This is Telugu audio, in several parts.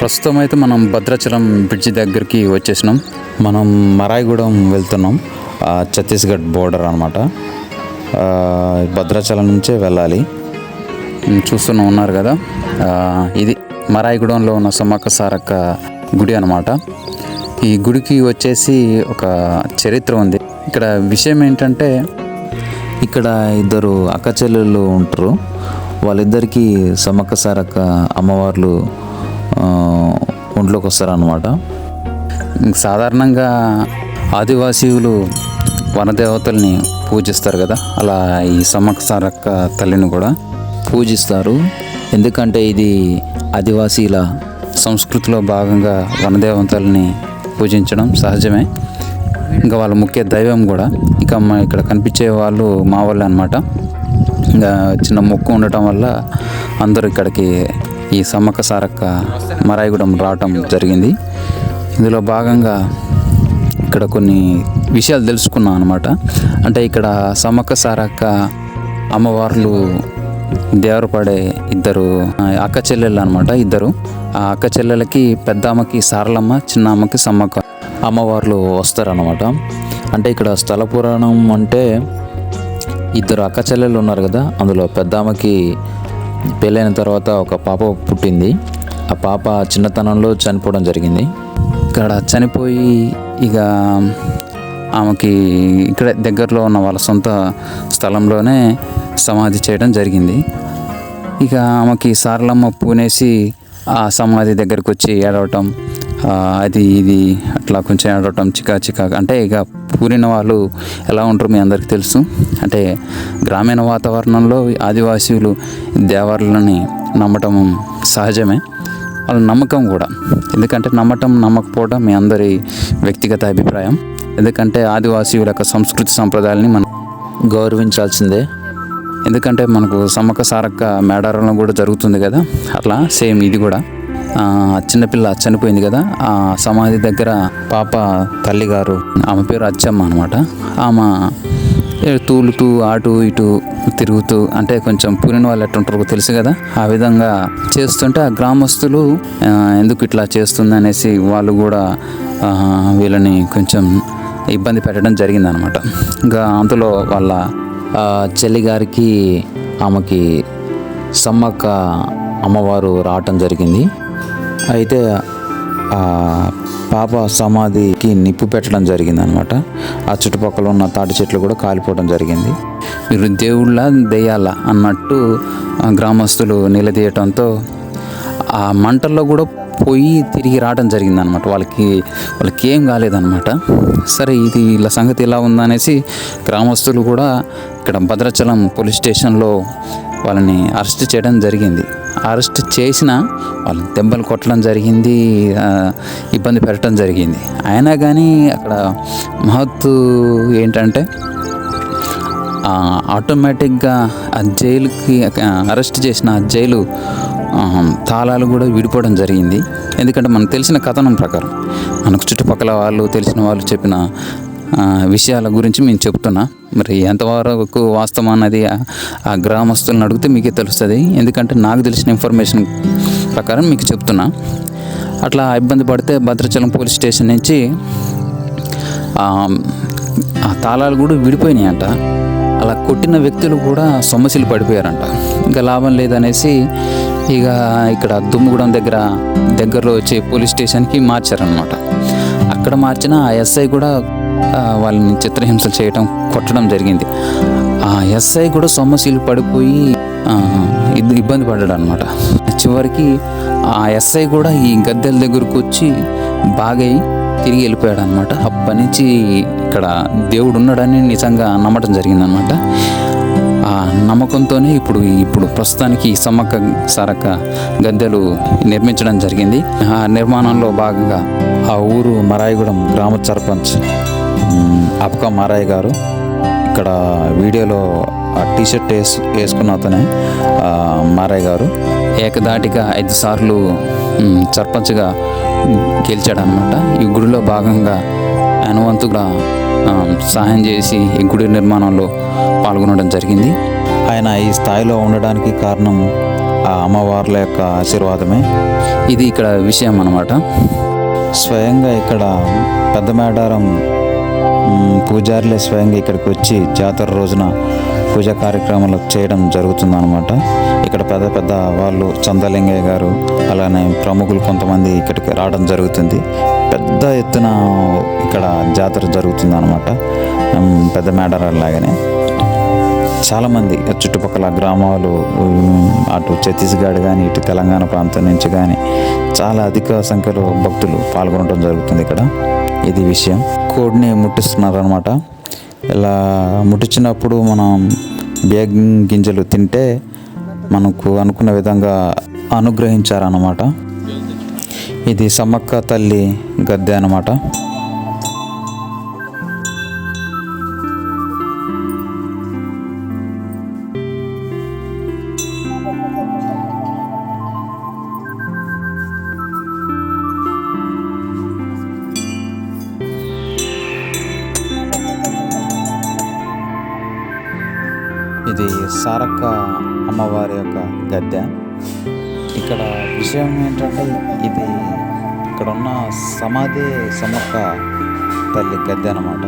ప్రస్తుతం అయితే మనం భద్రాచలం బ్రిడ్జి దగ్గరికి వచ్చేసినాం. మనం మరాయిగూడెం వెళ్తున్నాం. ఛత్తీస్గఢ్ బోర్డర్ అనమాట. భద్రాచలం నుంచే వెళ్ళాలి. ఉన్నారు కదా, ఇది మరాయిగూడెంలో ఉన్న సమ్మక్క సారక్క గుడి అనమాట. ఈ గుడికి వచ్చేసి ఒక చరిత్ర ఉంది. ఇక్కడ విషయం ఏంటంటే, ఇక్కడ ఇద్దరు అక్క చెల్లెళ్ళు ఉంటారు. వాళ్ళిద్దరికీ సమ్మక్క సారక్క అమ్మవార్లు ఒంట్లోకి వస్తారనమాట. సాధారణంగా ఆదివాసీలు వనదేవతల్ని పూజిస్తారు కదా, అలా ఈ సమ్మక్క సారక్క తల్లిని కూడా పూజిస్తారు. ఎందుకంటే ఇది ఆదివాసీల సంస్కృతిలో భాగంగా వనదేవతల్ని పూజించడం సహజమే. ఇంకా వాళ్ళ ముఖ్య దైవం కూడా. ఇక ఇక్కడ కనిపించే వాళ్ళు మా వాళ్ళే అనమాట. ఇంకా చిన్న మొక్కు ఉండటం వల్ల అందరూ ఇక్కడికి ఈ సమ్మక్క సారక్క మరాయిగూడెం రావటం జరిగింది. ఇందులో భాగంగా ఇక్కడ కొన్ని విషయాలు తెలుసుకున్నాం అనమాట. అంటే ఇక్కడ సమ్మక్క సారక్క అమ్మవార్లు దేవరపడే ఇద్దరు అక్క చెల్లెళ్ళు అనమాట. ఇద్దరు ఆ అక్క చెల్లెలకి పెద్ద అమ్మకి సారలమ్మ, చిన్న అమ్మకి సమ్మక్క అమ్మవార్లు వస్తారనమాట. అంటే ఇక్కడ స్థల పురాణం అంటే ఇద్దరు అక్క చెల్లెళ్ళు ఉన్నారు కదా, అందులో పెద్ద అమ్మకి పెళ్ళైన తర్వాత ఒక పాప పుట్టింది. ఆ పాప చిన్నతనంలో చనిపోవడం జరిగింది. ఇక్కడ చనిపోయి ఇక ఆమెకి ఇక్కడ దగ్గరలో ఉన్న వాళ్ళ సొంత స్థలంలోనే సమాధి చేయడం జరిగింది. ఇక ఆమెకి సారలమ్మ పూనేసి ఆ సమాధి దగ్గరికి వచ్చి ఏడవటం, అది ఇది అట్లా కొంచెం ఏడవటం, చికా అంటే ఇక పూరిన వాళ్ళు ఎలా ఉంటారు మీ అందరికీ తెలుసు. అంటే గ్రామీణ వాతావరణంలో ఆదివాసీలు దేవతలని నమ్మటం సహజమే, వాళ్ళ నమ్మకం కూడా. ఎందుకంటే నమ్మకపోవడం మీ అందరి వ్యక్తిగత అభిప్రాయం. ఎందుకంటే ఆదివాసీల యొక్క సంస్కృతి సంప్రదాయాలని మనం గౌరవించాల్సిందే. ఎందుకంటే మనకు సమ్మక్క సారక్క మేడారంలో కూడా జరుగుతుంది కదా, అట్లా సేమ్ ఇది కూడా. చిన్నపిల్ల చనిపోయింది కదా, ఆ సమాధి దగ్గర పాప తల్లిగారు, ఆమె పేరు అచ్చమ్మ అనమాట. ఆమె తూలుతూ అటు ఇటు తిరుగుతూ, అంటే కొంచెం పూరిన వాళ్ళు ఎట్టుంటారో తెలుసు కదా, ఆ విధంగా చేస్తుంటే ఆ గ్రామస్తులు ఎందుకు ఇట్లా చేస్తుంది అనేసి వాళ్ళు కూడా వీళ్ళని కొంచెం ఇబ్బంది పెట్టడం జరిగిందనమాట. ఇంకా అందులో వాళ్ళ చెల్లిగారికి ఆమెకి సమ్మక్క అమ్మవారు రావటం జరిగింది. అయితే ఆ పాప సమాధికి నిప్పు పెట్టడం జరిగింది అనమాట. ఆ చుట్టుపక్కల ఉన్న తాటి చెట్లు కూడా కాలిపోవడం జరిగింది. మీరు దేవుళ్ళ దెయ్యాల అన్నట్టు గ్రామస్తులు నిలదీయటంతో ఆ మంటల్లో కూడా పోయి తిరిగి రావడం జరిగింది అనమాట. వాళ్ళకి ఏం కాలేదన్నమాట. సరే, ఇది ఇలా సంగతి ఇలా ఉందనేసి గ్రామస్తులు కూడా ఇక్కడ భద్రాచలం పోలీస్ స్టేషన్లో వాళ్ళని అరెస్ట్ చేయడం జరిగింది. అరెస్ట్ చేసిన వాళ్ళని దెబ్బలు కొట్టడం జరిగింది, ఇబ్బంది పెట్టడం జరిగింది. అయినా కానీ అక్కడ మహత్తు ఏంటంటే ఆటోమేటిక్గా ఆ జైలుకి అరెస్ట్ చేసిన ఆ జైలు తాళాలు కూడా విడిపోవడం జరిగింది. ఎందుకంటే మనకు తెలిసిన కథనం ప్రకారం, మనకు చుట్టుపక్కల వాళ్ళు తెలిసిన వాళ్ళు చెప్పిన విషయాల గురించి మేము చెప్తున్నా. మరి ఎంతవరకు వాస్తవం అన్నది ఆ గ్రామస్తులను అడిగితే మీకే తెలుస్తుంది. ఎందుకంటే నాకు తెలిసిన ఇన్ఫర్మేషన్ ప్రకారం మీకు చెప్తున్నా. అట్లా ఇబ్బంది పడితే భద్రాచలం పోలీస్ స్టేషన్ నుంచి ఆ తాళాలు కూడా విడిపోయినాయి అంట. అలా కొట్టిన వ్యక్తులు కూడా సమస్యలు పడిపోయారంట. ఇంకా లాభం లేదనేసి ఇక ఇక్కడ దుమ్ముగూడెం దగ్గరలో వచ్చే పోలీస్ స్టేషన్కి మార్చారనమాట. అక్కడ మార్చిన ఆ ఎస్ఐ కూడా వాళ్ళని చిత్రహింసలు చేయడం, కొట్టడం జరిగింది. ఆ ఎస్ఐ కూడా సమస్యలు పడిపోయి ఇబ్బంది పడ్డాడు అనమాట. చివరికి ఆ ఎస్ఐ కూడా ఈ గద్దెల దగ్గరకు వచ్చి బాగై తిరిగి వెళ్ళిపోయాడు అనమాట. అప్పటి నుంచి ఇక్కడ దేవుడు ఉన్నాడని నిజంగా నమ్మటం జరిగిందనమాట. ఆ నమ్మకంతోనే ఇప్పుడు ప్రస్తుతానికి సమ్మక్క సారక్క గద్దెలు నిర్మించడం జరిగింది. ఆ నిర్మాణంలో భాగంగా ఆ ఊరు మరాయిగూడెం గ్రామ సర్పంచ్ అపక మారాయ్ గారు, ఇక్కడ వీడియోలో ఆ టీషర్ట్ వేసుకున్న అతనే మారాయ్ గారు, ఏకదాటిగా 5 సార్లు సర్పంచ్గా గెలిచాడనమాట. ఈ గుడిలో భాగంగా అనువంతుగా సహాయం చేసి ఈ గుడి నిర్మాణంలో పాల్గొనడం జరిగింది. ఆయన ఈ స్థాయిలో ఉండడానికి కారణం ఆ అమ్మవార్ల యొక్క ఆశీర్వాదమే. ఇది ఇక్కడ విషయం అన్నమాట. స్వయంగా ఇక్కడ పెద్ద మేడారం పూజారులే స్వయంగా ఇక్కడికి వచ్చి జాతర రోజున పూజా కార్యక్రమాలు చేయడం జరుగుతుందన్నమాట. ఇక్కడ పెద్ద పెద్ద వాళ్ళు చందలింగయ్య గారు అలానే ప్రముఖులు కొంతమంది ఇక్కడికి రావడం జరుగుతుంది. పెద్ద ఎత్తున ఇక్కడ జాతర జరుగుతుంది అన్నమాట. పెద్ద మేడారం లాగానే చాలామంది చుట్టుపక్కల గ్రామాలు, అటు ఛత్తీస్గఢ్ కానీ ఇటు తెలంగాణ ప్రాంతం నుంచి కానీ చాలా అధిక సంఖ్యలో భక్తులు పాల్గొనడం జరుగుతుంది ఇక్కడ. ఇది విషయం. కోడిని ముట్టిస్తున్నారు అనమాట. ఇలా ముట్టించినప్పుడు మనం బియ్యం గింజలు తింటే మనకు అనుకున్న విధంగా అనుగ్రహించారన్నమాట. ఇది సమ్మక్క తల్లి గద్దె అన్నమాట. ఇది సారక్క అమ్మవారి యొక్క గద్దె. ఇక్కడ విషయం ఏంటంటే ఇది ఇక్కడ ఉన్న సమాధి సమ్మక్క తల్లి గద్దె అన్నమాట.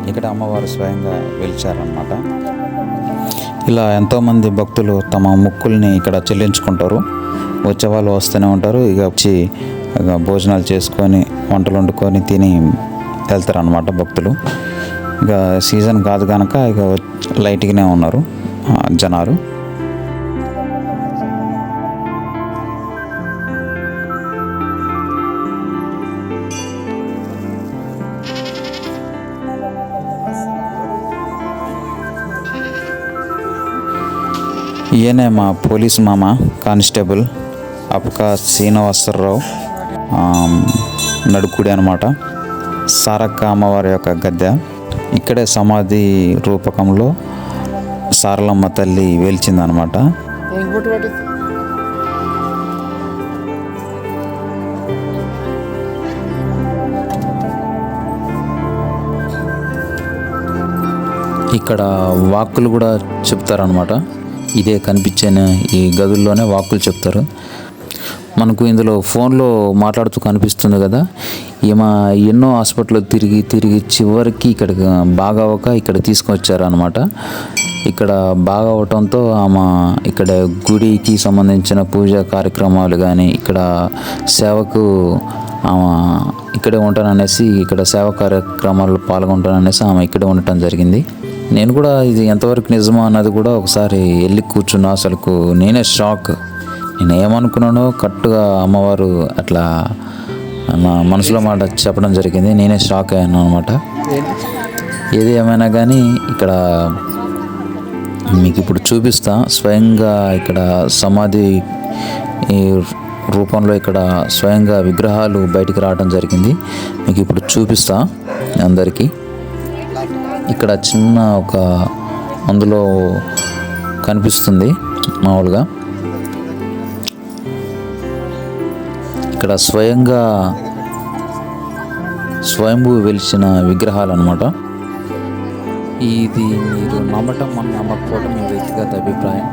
ఇక్కడ అమ్మవారు స్వయంగా వెలిచారన్నమాట. ఇలా ఎంతోమంది భక్తులు తమ మొక్కుల్ని ఇక్కడ చెల్లించుకుంటారు. వచ్చే వాళ్ళు వస్తూనే ఉంటారు. ఇక వచ్చి భోజనాలు చేసుకొని వంటలు వండుకొని తిని వెళ్తారు అన్నమాట భక్తులు. ఇక సీజన్ కాదు కనుక ఇక లైట్గానే ఉన్నారు జనాలు. ఈయనే మా పోలీస్ మామ కానిస్టేబుల్ అపక శ్రీనివాసరావు నడుకుడి అనమాట. సారక్క అమ్మవారి యొక్క గద్దె. ఇక్కడే సమాధి రూపకంలో సారలమ్మ తల్లి వెలిచిందనమాట. ఇక్కడ వాక్కులు కూడా చెప్తారనమాట. ఇదే కనిపించే ఈ గదుల్లోనే వాక్కులు చెప్తారు. మనకు ఇందులో ఫోన్లో మాట్లాడుతూ కనిపిస్తుంది కదా. ఈమె ఎన్నో హాస్పిటల్ తిరిగి చివరికి ఇక్కడికి బాగా అవ్వక ఇక్కడ తీసుకొచ్చారనమాట. ఇక్కడ బాగా అవటంతో ఆమె ఇక్కడ గుడికి సంబంధించిన పూజా కార్యక్రమాలు కానీ ఇక్కడ సేవకు ఆమె ఇక్కడే ఉంటాననేసి ఇక్కడ సేవా కార్యక్రమాల్లో పాల్గొంటాననేసి ఆమె ఇక్కడే ఉండటం జరిగింది. నేను కూడా ఇది ఎంతవరకు నిజమా అన్నది కూడా ఒకసారి వెళ్ళి కూర్చున్నా. అసలుకు నేనే షాక్. నేను ఏమనుకున్నానో కరెక్ట్గా అమ్మవారు అట్లా నా మనసులో మాట చెప్పడం జరిగింది. నేనే షాక్ అయ్యాను అనమాట. ఏది ఏమైనా కానీ ఇక్కడ మీకు ఇప్పుడు చూపిస్తా. స్వయంగా ఇక్కడ సమాధి రూపంలో ఇక్కడ స్వయంగా విగ్రహాలు బయటికి రావడం జరిగింది. మీకు ఇప్పుడు చూపిస్తా అందరికీ. ఇక్కడ చిన్న ఒక అందులో కనిపిస్తుంది మామూలుగా. ఇక్కడ స్వయంభూ వెలిచిన విగ్రహాలు అన్నమాట. ఇది మీరు నమ్మటం మనం నమ్మకపోవటం మీ వ్యక్తిగత అభిప్రాయం.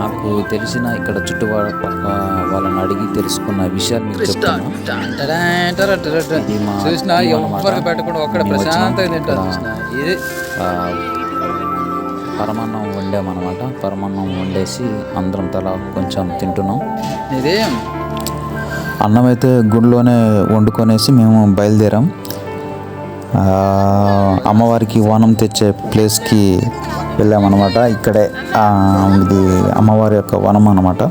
నాకు తెలిసిన ఇక్కడ చుట్టుపక్క వాళ్ళని అడిగి తెలుసుకున్న విషయాలు మీకు చెప్తాను. పరమాన్నం వండామన్నమాట. పరమాన్నం వండేసి అందరం తల కొంచెం తింటున్నాం. ఇదేం అన్నం అయితే గుడిలోనే వండుకొనేసి మేము బయలుదేరాం. అమ్మవారికి వనం తెచ్చే ప్లేస్కి వెళ్ళామన్నమాట. ఇక్కడే ఇది అమ్మవారి యొక్క వనం అన్నమాట.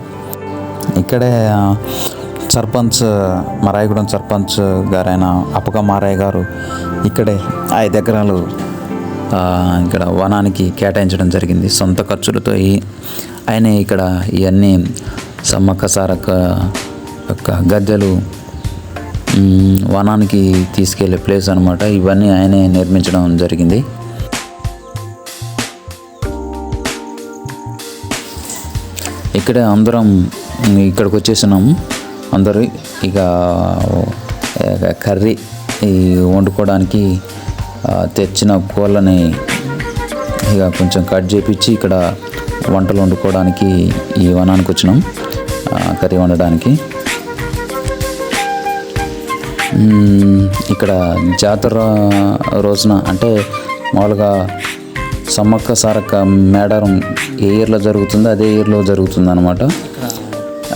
ఇక్కడే సర్పంచ్ మరాయగూడెం సర్పంచ్ గారైన అపక మారయ్య గారు ఇక్కడే 5 ఎకరాలు ఇక్కడ వనానికి కేటాయించడం జరిగింది సొంత ఖర్చులతో. ఆయన ఇక్కడ ఇవన్నీ సమ్మక్క సారక్క యొక్క గద్దెలు వనానికి తీసుకెళ్లే ప్లేస్ అనమాట. ఇవన్నీ ఆయనే నిర్మించడం జరిగింది. ఇక్కడే అందరం ఇక్కడికి వచ్చేసినాము. అందరూ ఇక కర్రీ వండుకోవడానికి తెచ్చిన కోళ్ళని ఇక కొంచెం కట్ చేపించి ఇక్కడ వంటలు వండుకోవడానికి ఈ వనానికి వచ్చినాం, కర్రీ వండడానికి. ఇక్కడ జాతర రోజున అంటే మామూలుగా సమ్మక్క సారక్క మేడారం ఏ ఇయర్లో జరుగుతుందో అదే ఇయర్లో జరుగుతుంది అనమాట.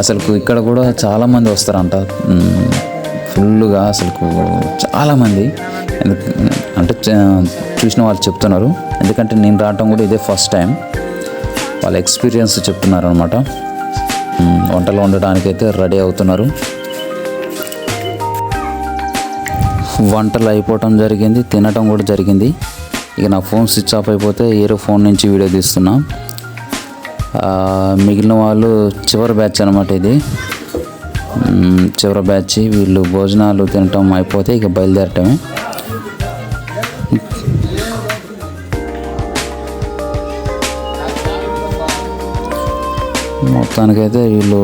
అసలు ఇక్కడ కూడా చాలామంది వస్తారంట, ఫుల్గా అసలు చాలామంది. అంటే చూసిన వాళ్ళు చెప్తున్నారు, ఎందుకంటే నేను రావటం కూడా ఇదే ఫస్ట్ టైం. వాళ్ళ ఎక్స్పీరియన్స్ చెప్తున్నారు అనమాట. వంటలు వండడానికైతే రెడీ అవుతున్నారు. వంటలు అయిపోవటం జరిగింది, తినటం కూడా జరిగింది. ఇక నా ఫోన్ స్విచ్ ఆఫ్ అయిపోతే ఏరో ఫోన్ నుంచి వీడియో తీస్తున్నా. మిగిలిన వాళ్ళు చివరి బ్యాచ్ అనమాట, ఇది చివరి బ్యాచ్. వీళ్ళు భోజనాలు తినటం అయిపోతే ఇక బయలుదేరటమే. మొత్తానికైతే వీళ్ళు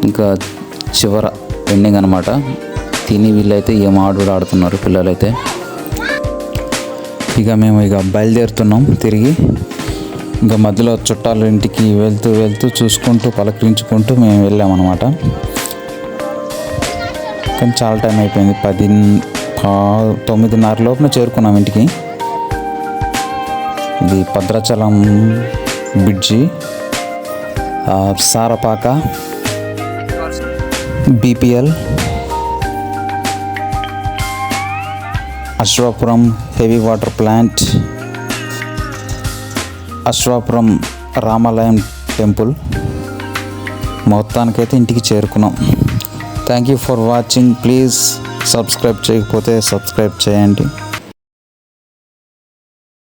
ఇంకా చివర ఎండింగ్ అనమాట. తిని వీళ్ళైతే ఏం ఆడుతున్నారు పిల్లలైతే. ఇక మేము బయలుదేరుతున్నాం తిరిగి. ఇంకా మధ్యలో చుట్టాల ఇంటికి వెళ్తూ చూసుకుంటూ పలకరించుకుంటూ మేము వెళ్ళామన్నమాట. కానీ చాలా టైం అయిపోయింది, 9:30 లోపున చేరుకున్నాం ఇంటికి. ఇది Bhadrachalam bridge, Sarapaka, BPL, Ashwapuram heavy water plant, Ashwapuram రామాలయం టెంపుల్. మొత్తానికైతే ఇంటికి చేరుకున్నాం. Thank you for watching. Please subscribe చేయకపోతే సబ్స్క్రైబ్ చేయండి.